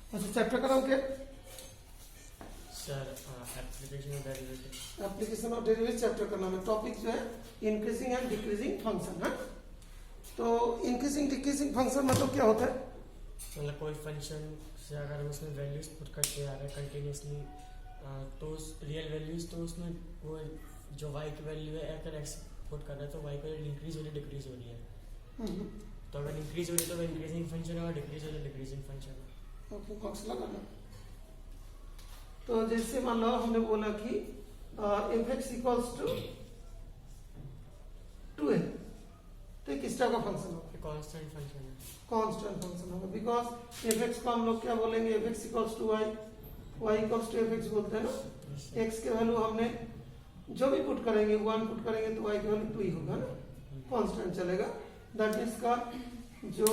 अच्छा चैप्टर का नाम क्या? Sir application of derivative. Application of derivative chapter का नाम है। टॉपिक जो है इंक्रीजिंग एंड डिक्रीजिंग फंक्शन है। तो इंक्रीजिंग डिक्रीजिंग फंक्शन मतलब क्या होता है? मतलब कोई फंक्शन से अगर हम उसमें वैल्यूज पुट करते आ रहे हैं कंटिन्यूसली, तो उस रियल वैल्यूज, तो उसमें वो जो y की वैल्यू है अगर x पुट कर रहे हैं तो y की वैल्यू इंक्रीज हो रही है डिक्रीज हो रही है। तो अगर इंक्रीज हो रही है तो वो इंक्रीजिंग फंक्शन है और डिक्रीज हो रही है डिक्रीजिंग फंक्शन है। ओके बॉक्स लगाना। तो जैसे मान लो हमने बोला कि F X equals to 2a, तो ये किस टाइप का फंक्शन होगा? कांस्टेंट फंक्शन है। कांस्टेंट फंक्शन होगा, बिकॉज एफ एक्स को हम लोग क्या बोलेंगे? F X equals to Y, Y equals to F X बोलते हैं ना। एक्स के वैल्यू हमने जो भी पुट करेंगे 1 पुट करेंगे तो वाई की वैल्यू 2 ही होगा ना, कांस्टेंट चलेगा। दैट मीन्स का जो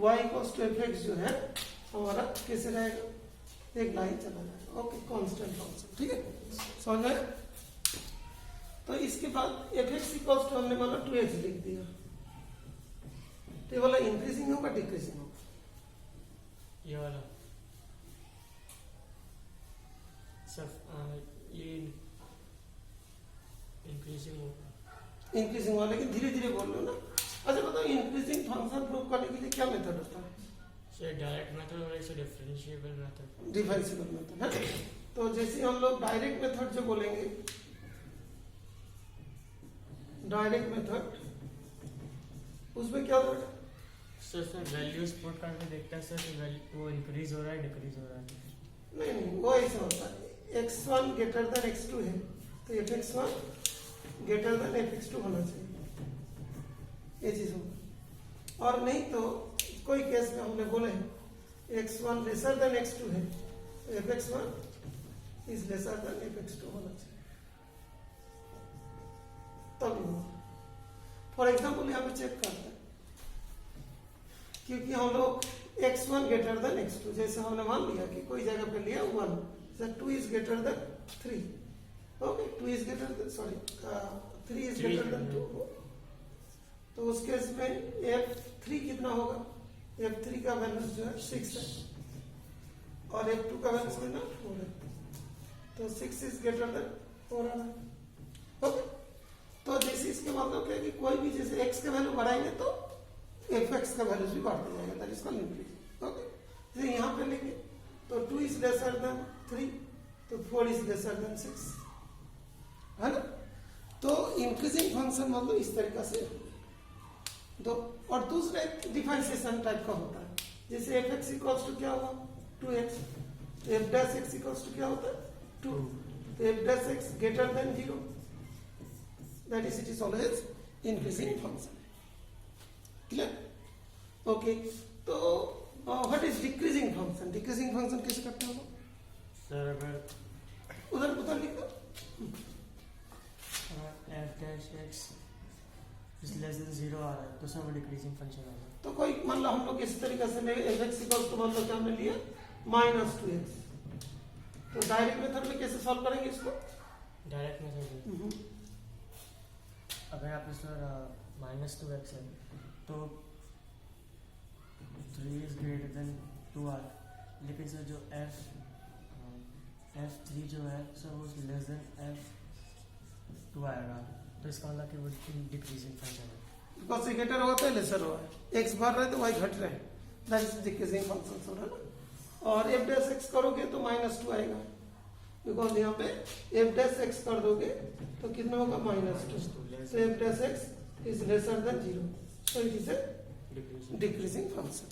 y equals to F X जो है हमारा कैसे रहेगा? एक लाइन चला जाएगा। ओके, कांस्टेंट फंक्शन, ठीक है, समझ में आया? तो इसके बाद एफ एक्स इक्वल्स टू हमने माना 2x लिख दिया, तो ये वाला इंक्रीजिंग होगा डिक्रीजिंग होगा? ये वाला सर ये इंक्रीजिंग होगा। इंक्रीजिंग वाला, लेकिन धीरे धीरे बोल लो ना। अच्छा बताओ, इंक्रीजिंग फंक्शन प्रूव करने के लिए क्या मेथड होता है? सर डायरेक्ट मेथड और एक डिफरेंशिएबल मेथड। डिफरेंशिएबल मेथड है। तो जैसे हम लोग डायरेक्ट मेथड जो बोलेंगे, डायरेक्ट मेथड, उसमें क्या होगा? सर वैल्यूज पुट करके देखते हैं सर वो इंक्रीज हो रहा है डिक्रीज हो रहा है। नहीं नहीं, वो ऐसा होता है x1 ग्रेटर देन x2 है तो fx1 ग्रेटर देन fx2 होना चाहिए, ये चीज होगा। और नहीं तो कोई केस में हमने बोले हैं x1 लेसर देन x2 है तो fx1 is lesser than fx2 होना चाहिए, तब होगा। फॉर एग्जाम्पल यहाँ पे चेक करते हैं, क्योंकि हम लोग x1 ग्रेटर देन x2, जैसे हमने मान लिया कि कोई जगह पे लिया 1, 2 is greater than 3, okay, 2 is greater than, sorry 3 is greater than 2, तो उस केस में f3 कितना होगा? f3 का वैल्यू जो है 6 है और f2 का वैल्यू कितना 4 है, तो 6 इज ग्रेटर देन 4 आ रहा है। ओके, तो जैसे इसके मतलब क्या है कि कोई भी जैसे x का वैल्यू बढ़ाएंगे तो fx का वैल्यू भी बढ़ते जाएगा, that is called increase. Okay, जैसे यहाँ पे लेंगे तो 2 इज लेसर देन 3 तो 4 इज लेसर देन 6, है ना। तो इंक्रीजिंग फंक्शन मतलब इस तरीका से दो। और दूसरा डिफरेंशिएशन टाइप का होता है, जैसे एफ एक्स इक्वल्स टू क्या होगा? 2x, तो F dash X equals to क्या होता है? 2, तो F dash X greater than 0, that is it is always increasing function. Clear? Okay, तो what is decreasing function? Decreasing function कैसे करते हो? सर अगर उधर लिख दो, f dash x is less than 0 आ रहा है तो सब डिक्रीजिंग फंक्शन आ रहा है। तो कोई मान लो हम लोग इस तरीके से ले एफ एक्स इक्वल्स टू मान लो क्या हमने लिया -2x, तो डायरेक्ट मेथड में कैसे सॉल्व करेंगे इसको? डायरेक्ट मेथड अगर यहाँ पे सर -2x है तो 3 इज ग्रेटर देन 2 आ, लेकिन सर जो f3 जो है सर वो लेस देन f2 आएगा, तो इसका मतलब कि वो डिक्रीजिंग फंक्शन है। बिकॉज ये ग्रेटर होता है लेसर हुआ है, x बढ़ रहा है तो y घट रहा है, दैट इज डिक्रीजिंग फंक्शन हो रहा है ना। और f डैश x करोगे तो -2 आएगा, बिकॉज यहाँ पे f डैश x कर दोगे तो कितना होगा? -2, तो f dash x is lesser than 0, so it is a decreasing function.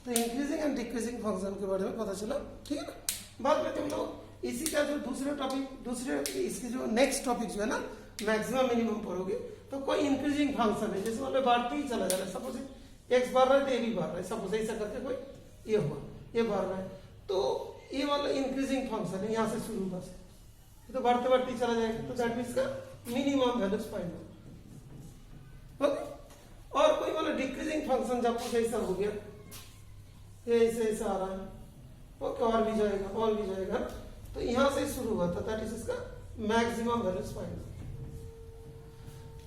तो इंक्रीजिंग एंड डिक्रीजिंग फंक्शन के बारे में पता चला, ठीक है ना। बाद में तुम लोग इसी का जो दूसरे टॉपिक इसके जो नेक्स्ट टॉपिक जो है ना मैक्सिमम मिनिमम पढ़ोगे, तो कोई इंक्रीजिंग फंक्शन है जैसे मतलब बढ़ते ही चला जा रहा है, सपोज x बढ़ रहा है तो ये भी बढ़ रहा है, सपोज ऐसा करके कोई ये हुआ, ये बढ़ रहा है, तो ये वाला इंक्रीजिंग फंक्शन है, यहाँ से शुरू हुआ से तो बढ़ते बढ़ते चला जाएगा, तो दैट मीन्स का मिनिमम वैल्यूज फाइंड हो। ओके, और कोई वाला डिक्रीजिंग फंक्शन जब कुछ ऐसा हो गया, ऐसे ऐसा आ रहा है, ओके, और भी जाएगा, तो यहाँ से शुरू हुआ था, दैट इज इसका मैक्सिमम वैल्यूज फाइंड हो।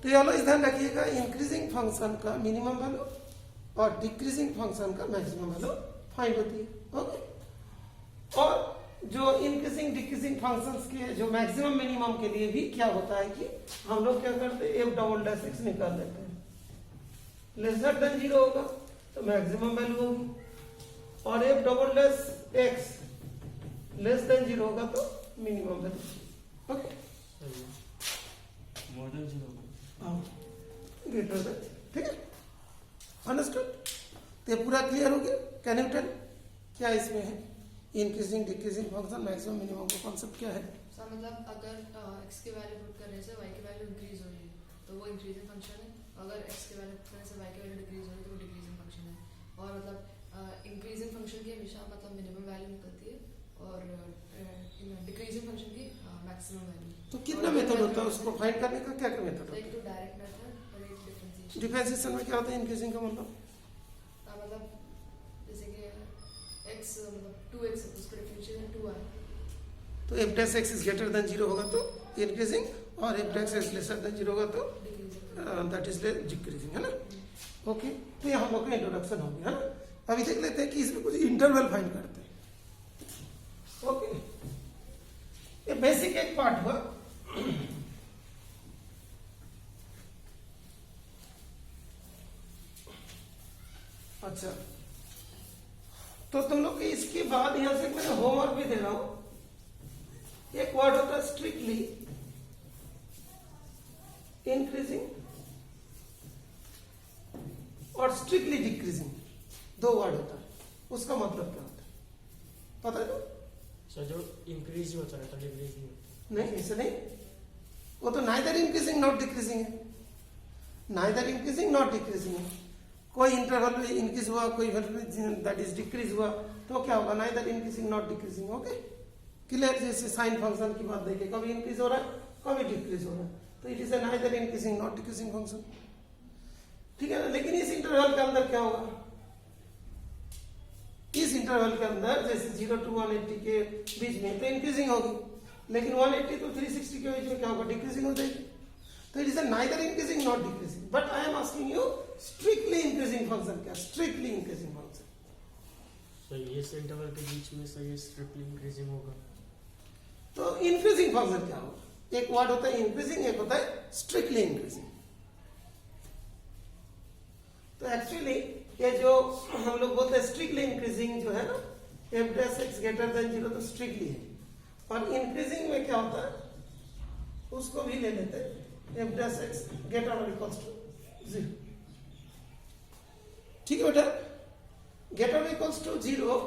तो ये ऑलवेज ध्यान रखिएगा, इंक्रीजिंग फंक्शन का मिनिमम वैल्यू और डिक्रीजिंग फंक्शन का मैक्सिमम वैल्यू फाइंड होती है। ओके, जो इंक्रीजिंग डिक्रीजिंग फंक्शंस के जो मैक्सिमम मिनिमम के लिए भी क्या होता है कि हम लोग क्या करते हैं एफ डबल डैश एक्स निकाल लेते हैं। लेसर देन 0 होगा तो मैक्सिमम वैल्यू होगी, और F double dash x less than 0 होगा तो minimum value. Okay, more than 0 greater than, ठीक है, अंडरस्टूड। तो ये पूरा क्लियर हो गया। कैन यू टेल क्या इसमें है increasing decreasing function maximum minimum का कॉन्सेप्ट क्या है? सर मतलब अगर x की वैल्यू पुट करने से y की वैल्यू इंक्रीज हो रही है तो वो इंक्रीजिंग फंक्शन है, अगर x की वैल्यू पुट करने से y की वैल्यू डिक्रीज हो रही है तो वो डिक्रीजिंग फंक्शन है। और मतलब इंक्रीजिंग फंक्शन की हमेशा मतलब मिनिमम वैल्यू निकलती है और डिक्रीजिंग फंक्शन की मैक्सिमम वैल्यू। तो कितना मेथड होता है उसको फाइंड करने का? क्या क्या मेथड होता एक तो डायरेक्ट मेथड और एक डिफरेंशिएशन। है? डिफरेंशिएशन में क्या होता है इंक्रीजिंग का मतलब? मतलब जैसे कि x मतलब 2x उसका डिफरेंशिएशन 2 है तो F dash x is greater than 0 होगा तो इंक्रीजिंग, और F dash x lesser than 0 होगा तो दैट इज डिक्रीजिंग, है ना? ओके, तो ये हम लोग का इंट्रोडक्शन हो गया, है ना? अभी देख लेते हैं कि इसमें कुछ इंटरवल फाइंड करते हैं। ओके, ये बेसिक एक पार्ट हुआ। अच्छा, तो तुम लोग के इसके बाद यहां से मैं होमवर्क भी दे रहा हूं। एक वर्ड होता है स्ट्रिक्टली इंक्रीजिंग और स्ट्रिक्टली डिक्रीजिंग, दो वर्ड होता है। उसका मतलब क्या होता है पता है? सर जो इंक्रीज ही होता रहता है डिक्रीज नहीं होता। नहीं, ऐसे नहीं, वो तो नाइदर इंक्रीजिंग नॉट डिक्रीजिंग है, नाइदर इंक्रीजिंग नॉट डिक्रीजिंग है। कोई इंटरवल में इंक्रीज हुआ, कोई दैट इज डिक्रीज हुआ, तो क्या होगा? Neither increasing not decreasing. Okay, clear? जैसे साइन फंक्शन की बात देखिए, कभी इंक्रीज हो रहा है कभी डिक्रीज हो रहा है, तो it is a neither increasing not decreasing function, ठीक है ना? लेकिन इस इंटरवल के अंदर क्या होगा? इस इंटरवल के अंदर जैसे 0 to 180 के बीच में तो इंक्रीजिंग होगी, लेकिन 180 to 360 के बीच में क्या होगा? डिक्रीजिंग हो जाएगी। तो it is neither increasing not decreasing, but I am asking you strictly increasing function क्या? Strictly increasing function. सर ये इंटरवल के बीच में सर ये स्ट्रिक्टली इंक्रीजिंग होगा। तो इंक्रीजिंग फंक्शन क्या होगा? एक वर्ड होता है इंक्रीजिंग, एक होता है स्ट्रिक्टली इंक्रीजिंग। तो एक्चुअली ये जो हम लोग बोलते हैं स्ट्रिक्टली इंक्रीजिंग जो है ना, F dash X greater than 0 तो स्ट्रिक्टली है, और इंक्रीजिंग में क्या होता है उसको भी ले लेते हैं, एफ डैश एक्स ग्रेटर और इक्वल्स टू 0, ठीक है बेटा? ग्रेटर और इक्वल्स टू 0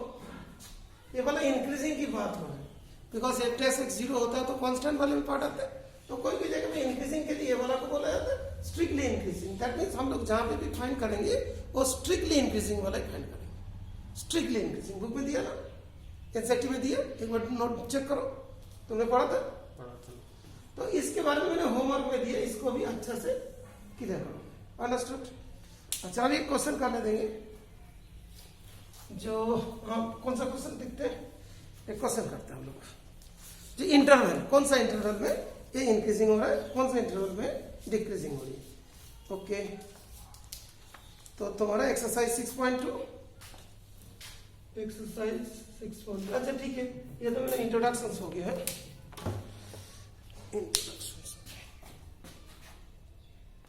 ये वाला इंक्रीजिंग की बात हो रही है, बिकॉज एफ डैश एक्स 0 होता है तो कांस्टेंट वाले में पार्ट आता है, तो कोई भी जगह में इंक्रीजिंग के लिए वाला को बोला जाता है स्ट्रिक्टली इंक्रीजिंग। दैट मीन्स हम लोग जहां पे भी फाइंड करेंगे वो स्ट्रिक्टली इंक्रीजिंग वाला फाइंड करेंगे। स्ट्रिक्टली इंक्रीजिंग बुक में दिया ना, एनसीईआरटी में दिया, एक बार नोट चेक करो, तुमने पढ़ा था? तो इसके बारे में मैंने होमवर्क में दिया, इसको भी अच्छा से क्लियर करो। अंडरस्टूड? अच्छा, अभी एक क्वेश्चन करने देंगे जो कौन सा क्वेश्चन देखते हैं? एक क्वेश्चन करते हैं हम लोग, जो इंटरवल, कौन सा इंटरवल में ये इंक्रीजिंग हो रहा है, कौन सा इंटरवल में डिक्रीजिंग हो रही है। ओके, तो तुम्हारा एक्सरसाइज 6.2, एक्सरसाइज 6.2। अच्छा ठीक है, ये तो मेरा इंट्रोडक्शन हो गया है।